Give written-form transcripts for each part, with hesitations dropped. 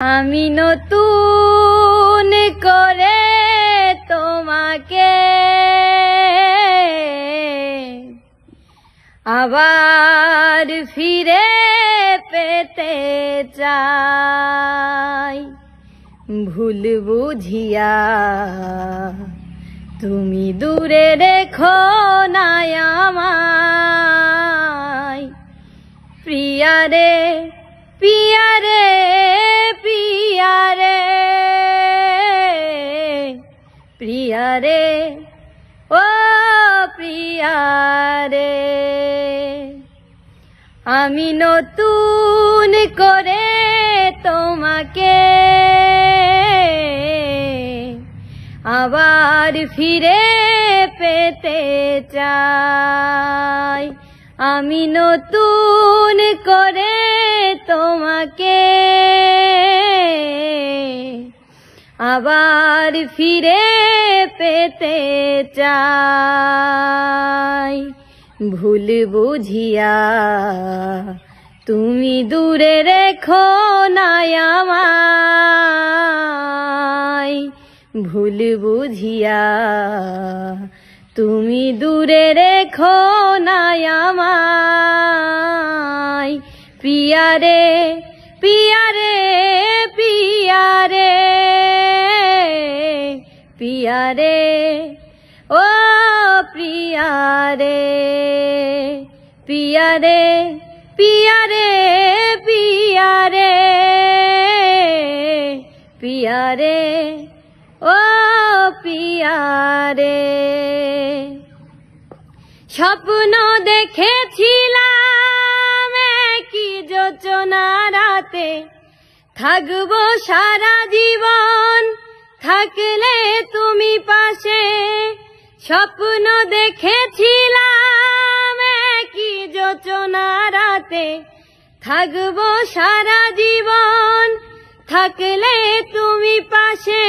আমি নতুন করে তোমাকে আবার ফিরে পেতে চাই। ভুল বুঝিয়া তুমি দূরে রেখো না আমায়। প্রিয়ারে প্রিয়ারে প্রিয়ারে প্রিয়ারে ও প্রিয়ারে, আমি নতুন করে তোমাকে আবার ফিরে পেতে চাই। আমি নতুন করে তোমাকে আবার ফিরে পেতে চাই। ভুল বুঝিয়া তুমি দূরে রেখো না আমায়। ভুল বুঝিয়া তুমি দূরে রেখো না আমায়। প্রিয়ারে প্রিয়ারে প্রিয়ারে প্রিয়ারে ও প্রিয়ারে প্রিয়ারে প্রিয়ারে প্রিয়ারে প্রিয়ারে ও প্রিয়ারে। স্বপ্ন দেখেছিলাম কি যোচনা রাতে, থাকবো সারা জীবন থাকলে তুমি পাশে। স্বপ্ন দেখেছিলাম কি যোচনা রাতে, থাকবো সারা জীবন থাকলে তুমি পাশে।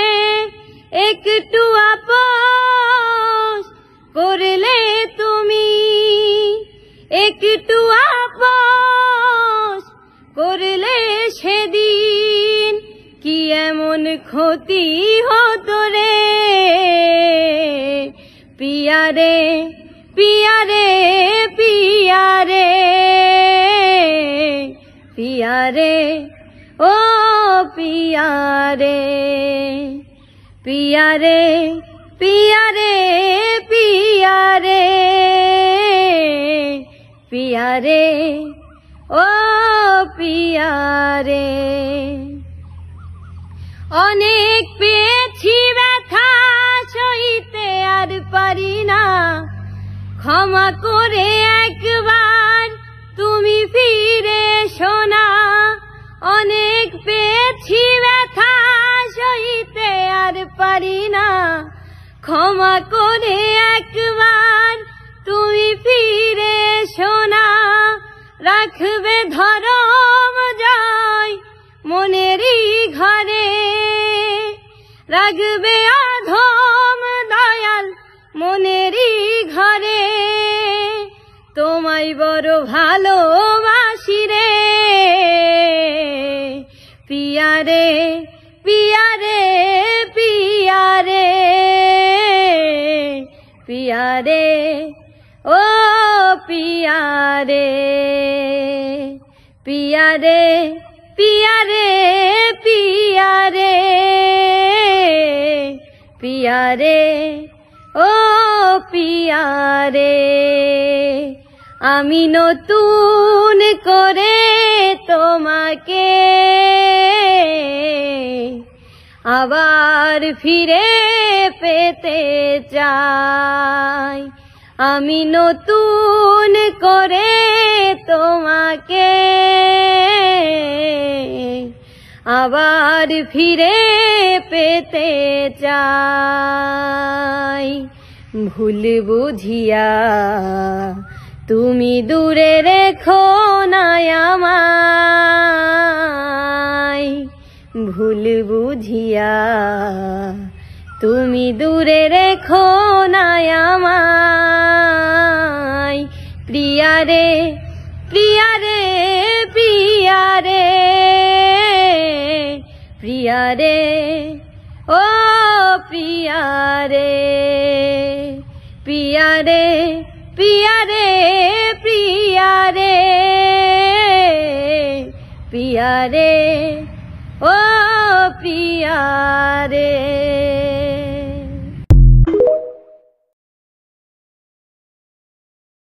একটু আপোস করলে তুমি, একটু আপোস করলে সেদিন কি এমন ক্ষতি হতো রে। প্রিয়ারে প্রিয়ারে প্রিয়ারে প্রিয়ারে ও প্রিয়ারে প্রিয়ারে প্রিয়ারে প্রিয়ারে প্রিয়ারে ও প্রিয়ারে। অনেক পেয়েছি ব্যথা সইতে আর পারি না, ক্ষমা করে একবার তুমি ফিরে এসো না। অনেক পেয়েছি ব্যথা সইতে আর পারি না, ক্ষমা করে একবার তুমি ফিরে এসো না। রাখবে ধরম জয় মনেরই ঘরে, রাখবে অধম দয়াল মনেরই ঘরে। তোমায় বড় ভালোবাসি রে প্রিয়ারে প্রিয়ারে প্রিয়ারে প্রিয়ারে ও প্রিয়ারে প্রিয়ারে প্রিয়ারে প্রিয়ারে প্রিয়ারে ও প্রিয়ারে। আমি নতুন করে তোমাকে আবার ফিরে পেতে চাই। আমি নতুন করে তোমাকে আবার ফিরে পেতে চাই। ভুল বুঝিয়া তুমি দূরে রেখো না আমায়। ভুল বুঝিয়া তুমি দূরে রেখো না আমায়। প্রিয়ারে প্রিয়ারে প্রিয়ারে প্রিয়া রে ও প্রিয়া রে প্রিয়া রে প্রিয়া রে প্রিয়া রে প্রিয়া রে ও প্রিয়া রে